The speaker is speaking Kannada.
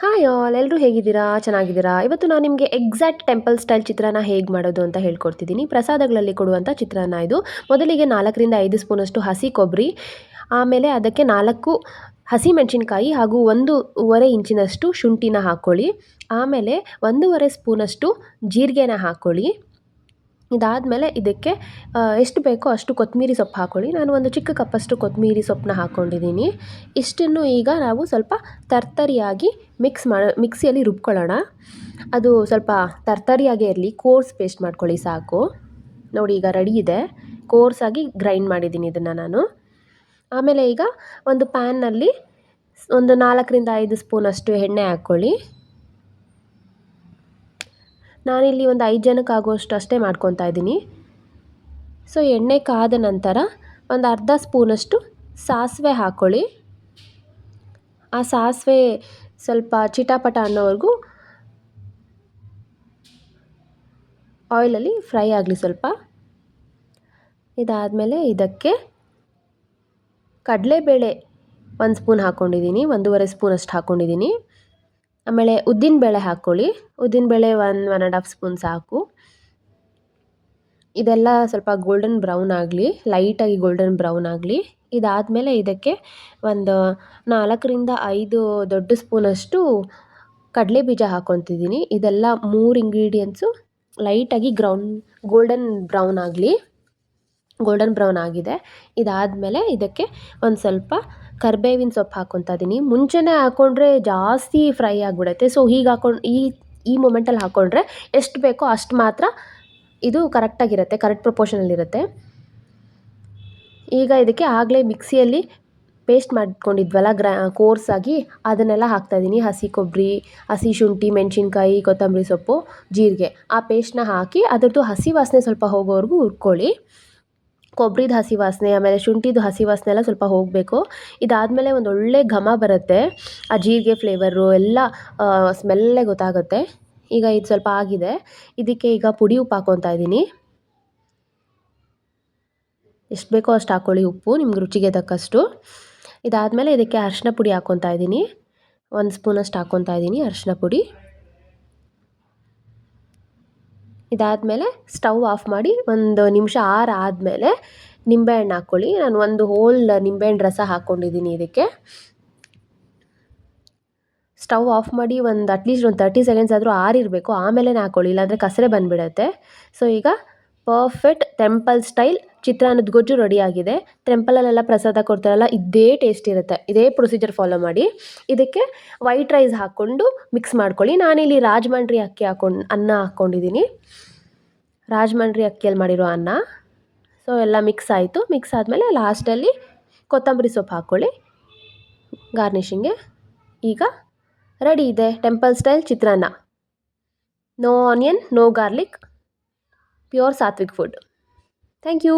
ಹಾಯ್ ಆಲ್ ಎಲ್ಲರೂ ಹೇಗಿದ್ದೀರಾ? ಚೆನ್ನಾಗಿದ್ದೀರಾ? ಇವತ್ತು ನಾನು ನಿಮಗೆ ಎಕ್ಸಾಕ್ಟ್ ಟೆಂಪಲ್ ಸ್ಟೈಲ್ ಚಿತ್ರಾನ್ನ ಹೇಗೆ ಮಾಡೋದು ಅಂತ ಹೇಳ್ಕೊಡ್ತಿದ್ದೀನಿ. ಪ್ರಸಾದಗಳಲ್ಲಿ ಕೊಡುವಂಥ ಚಿತ್ರಾನ್ನ ಇದು. ಮೊದಲಿಗೆ 4ರಿಂದ 5 ಸ್ಪೂನಷ್ಟು ಹಸಿ ಕೊಬ್ಬರಿ, ಆಮೇಲೆ ಅದಕ್ಕೆ 4 ಹಸಿಮೆಣಸಿನಕಾಯಿ ಹಾಗೂ 1.5 ಇಂಚಿನಷ್ಟು ಶುಂಠಿನ ಹಾಕ್ಕೊಳ್ಳಿ. ಆಮೇಲೆ 1.5 ಸ್ಪೂನಷ್ಟು ಜೀರಿಗೆನ ಹಾಕ್ಕೊಳ್ಳಿ. ಇದಾದಮೇಲೆ ಇದಕ್ಕೆ ಎಷ್ಟು ಬೇಕೋ ಅಷ್ಟು ಕೊತ್ತಂಬರಿ ಸೊಪ್ಪು ಹಾಕ್ಕೊಳ್ಳಿ. ನಾನು ಒಂದು ಚಿಕ್ಕ ಕಪ್ಪಷ್ಟು ಕೊತ್ತಂಬರಿ ಸೊಪ್ಪನ್ನ ಹಾಕ್ಕೊಂಡಿದ್ದೀನಿ. ಇಷ್ಟನ್ನು ಈಗ ನಾವು ಸ್ವಲ್ಪ ತರ್ತರಿಯಾಗಿ ಮಿಕ್ಸಿಯಲ್ಲಿ ರುಬ್ಕೊಳ್ಳೋಣ. ಅದು ಸ್ವಲ್ಪ ತರ್ತರಿಯಾಗೇ ಇರಲಿ, ಕೋರ್ಸ್ ಪೇಸ್ಟ್ ಮಾಡ್ಕೊಳ್ಳಿ ಸಾಕು. ನೋಡಿ ಈಗ ರೆಡಿ ಇದೆ. ಕೋರ್ಸಾಗಿ ಗ್ರೈಂಡ್ ಮಾಡಿದ್ದೀನಿ ಇದನ್ನು ನಾನು. ಆಮೇಲೆ ಈಗ ಒಂದು ಪ್ಯಾನ್ನಲ್ಲಿ ಒಂದು 4ರಿಂದ 5 ಸ್ಪೂನಷ್ಟು ಎಣ್ಣೆ ಹಾಕ್ಕೊಳ್ಳಿ. ನಾನಿಲ್ಲಿ ಒಂದು 5 ಜನಕ್ಕೆ ಆಗುವಷ್ಟು ಅಷ್ಟೇ ಮಾಡ್ಕೊತಾ ಇದ್ದೀನಿ. ಸೊ ಎಣ್ಣೆ ಕಾದ ನಂತರ ಒಂದು ಅರ್ಧ ಸ್ಪೂನಷ್ಟು ಸಾಸಿವೆ ಹಾಕ್ಕೊಳ್ಳಿ. ಆ ಸಾಸಿವೆ ಸ್ವಲ್ಪ ಚಿಟಾಪಟ ಅನ್ನೋವರೆಗೂ ಆಯಿಲಲ್ಲಿ ಫ್ರೈ ಆಗಲಿ ಸ್ವಲ್ಪ. ಇದಾದಮೇಲೆ ಇದಕ್ಕೆ ಕಡಲೆಬೇಳೆ 1 ಸ್ಪೂನ್ ಹಾಕ್ಕೊಂಡಿದ್ದೀನಿ, 1.5 ಸ್ಪೂನಷ್ಟು ಹಾಕ್ಕೊಂಡಿದ್ದೀನಿ. ಆಮೇಲೆ ಉದ್ದಿನಬೇಳೆ ಹಾಕ್ಕೊಳ್ಳಿ. ಉದ್ದಿನಬೇಳೆ 1.5 ಸ್ಪೂನ್ ಸಾಕು. ಇದೆಲ್ಲ ಸ್ವಲ್ಪ ಗೋಲ್ಡನ್ ಬ್ರೌನ್ ಆಗಲಿ, ಲೈಟಾಗಿ ಗೋಲ್ಡನ್ ಬ್ರೌನ್ ಆಗಲಿ. ಇದಾದಮೇಲೆ ಇದಕ್ಕೆ ಒಂದು 4ರಿಂದ 5 ದೊಡ್ಡ ಸ್ಪೂನಷ್ಟು ಕಡಲೆ ಬೀಜ ಹಾಕ್ಕೊತಿದ್ದೀನಿ. ಇದೆಲ್ಲ 3 ಇಂಗ್ರೀಡಿಯೆಂಟ್ಸು ಲೈಟಾಗಿ ಗೋಲ್ಡನ್ ಬ್ರೌನ್ ಆಗಲಿ. ಗೋಲ್ಡನ್ ಬ್ರೌನ್ ಆಗಿದೆ. ಇದಾದಮೇಲೆ ಇದಕ್ಕೆ ಒಂದು ಸ್ವಲ್ಪ ಕರಿಬೇವಿನ ಸೊಪ್ಪು ಹಾಕ್ಕೊತಾ ಇದ್ದೀನಿ. ಮುಂಚೆನೇ ಹಾಕ್ಕೊಂಡ್ರೆ ಜಾಸ್ತಿ ಫ್ರೈ ಆಗಿಬಿಡುತ್ತೆ. ಸೊ ಹೀಗೆ ಹಾಕ್ಕೊಂಡು ಈ ಮೊಮೆಂಟಲ್ಲಿ ಹಾಕ್ಕೊಂಡ್ರೆ ಎಷ್ಟು ಬೇಕೋ ಅಷ್ಟು ಮಾತ್ರ ಇದು ಕರೆಕ್ಟಾಗಿರುತ್ತೆ, ಕರೆಕ್ಟ್ ಪ್ರಪೋರ್ಷನಲ್ಲಿರುತ್ತೆ. ಈಗ ಇದಕ್ಕೆ ಆಗಲೇ ಮಿಕ್ಸಿಯಲ್ಲಿ ಪೇಸ್ಟ್ ಮಾಡ್ಕೊಂಡಿದ್ವಲ್ಲ ಕೋರ್ಸಾಗಿ, ಅದನ್ನೆಲ್ಲ ಹಾಕ್ತಾಯಿದ್ದೀನಿ. ಹಸಿ ಕೊಬ್ಬರಿ, ಹಸಿ ಶುಂಠಿ, ಮೆಣಸಿನ್ಕಾಯಿ, ಕೊತ್ತಂಬರಿ ಸೊಪ್ಪು, ಜೀರಿಗೆ, ಆ ಪೇಸ್ಟ್ನ ಹಾಕಿ ಅದರದ್ದು ಹಸಿ ವಾಸನೆ ಸ್ವಲ್ಪ ಹೋಗೋವರೆಗೂ ಹುರ್ಕೊಳ್ಳಿ. ಕೊಬ್ಬರಿದು ಹಸಿ ವಾಸನೆ ಆಮೇಲೆ ಶುಂಠಿದು ಹಸಿ ವಾಸನೆ ಎಲ್ಲ ಸ್ವಲ್ಪ ಹೋಗಬೇಕು. ಇದಾದಮೇಲೆ ಒಂದು ಒಳ್ಳೆ ಘಮ ಬರುತ್ತೆ. ಆ ಜೀರಿಗೆ ಫ್ಲೇವರು ಎಲ್ಲ ಸ್ಮೆಲ್ಲೇ ಗೊತ್ತಾಗುತ್ತೆ. ಈಗ ಇದು ಸ್ವಲ್ಪ ಆಗಿದೆ. ಇದಕ್ಕೆ ಈಗ ಪುಡಿ ಉಪ್ಪು ಹಾಕ್ಕೊತಾ ಇದ್ದೀನಿ. ಎಷ್ಟು ಬೇಕೋ ಅಷ್ಟು ಹಾಕ್ಕೊಳ್ಳಿ ಉಪ್ಪು, ನಿಮ್ಗೆ ರುಚಿಗೆ ತಕ್ಕಷ್ಟು. ಇದಾದಮೇಲೆ ಇದಕ್ಕೆ ಅರಿಶಿನ ಪುಡಿ ಹಾಕ್ಕೊತಾ ಇದ್ದೀನಿ. 1 ಸ್ಪೂನಷ್ಟು ಹಾಕ್ಕೊತಾ ಇದ್ದೀನಿ ಅರಿಶಿನ ಪುಡಿ. ಇದಾದಮೇಲೆ ಸ್ಟವ್ ಆಫ್ ಮಾಡಿ ಒಂದು ನಿಮಿಷ ಆದಮೇಲೆ ನಿಂಬೆಹಣ್ಣು ಹಾಕ್ಕೊಳ್ಳಿ. ನಾನು ಒಂದು ಹೋಲ್ ನಿಂಬೆಹಣ್ಣು ರಸ ಹಾಕ್ಕೊಂಡಿದ್ದೀನಿ ಇದಕ್ಕೆ. ಸ್ಟವ್ ಆಫ್ ಮಾಡಿ ಅಟ್ಲೀಸ್ಟ್ ಒಂದು 30 ಸೆಕೆಂಡ್ಸ್ ಆದರೂ ಆರಿರಬೇಕು, ಆಮೇಲೆ ಹಾಕ್ಕೊಳ್ಳಿ, ಇಲ್ಲಾಂದರೆ ಕಸರೆ ಬಂದುಬಿಡುತ್ತೆ. ಸೊ ಈಗ ಪರ್ಫೆಕ್ಟ್ ಟೆಂಪಲ್ ಸ್ಟೈಲ್ ಚಿತ್ರಾನ್ನದ ಗೊಜ್ಜು ರೆಡಿಯಾಗಿದೆ. ಟೆಂಪಲಲ್ಲೆಲ್ಲ ಪ್ರಸಾದ ಕೊಡ್ತಾರಲ್ಲ, ಇದೇ ಟೇಸ್ಟ್ ಇರುತ್ತೆ. ಇದೇ ಪ್ರೊಸೀಜರ್ ಫಾಲೋ ಮಾಡಿ. ಇದಕ್ಕೆ ವೈಟ್ ರೈಸ್ ಹಾಕ್ಕೊಂಡು ಮಿಕ್ಸ್ ಮಾಡ್ಕೊಳ್ಳಿ. ನಾನಿಲ್ಲಿ ರಾಜಮಂಡ್ರಿ ಅಕ್ಕಿ ಅನ್ನ ಹಾಕ್ಕೊಂಡಿದ್ದೀನಿ. ರಾಜಮಂಡ್ರಿ ಅಕ್ಕಿಯಲ್ಲಿ ಮಾಡಿರೋ ಅನ್ನ. ಸೊ ಎಲ್ಲ ಮಿಕ್ಸ್ ಆಯಿತು. ಮಿಕ್ಸ್ ಆದಮೇಲೆ ಲಾಸ್ಟಲ್ಲಿ ಕೊತ್ತಂಬರಿ ಸೊಪ್ಪು ಹಾಕ್ಕೊಳ್ಳಿ ಗಾರ್ನಿಷಿಂಗ್ಗೆ. ಈಗ ರೆಡಿ ಇದೆ temple style chitranna. No onion, no garlic, pure sattvic food. Thank you.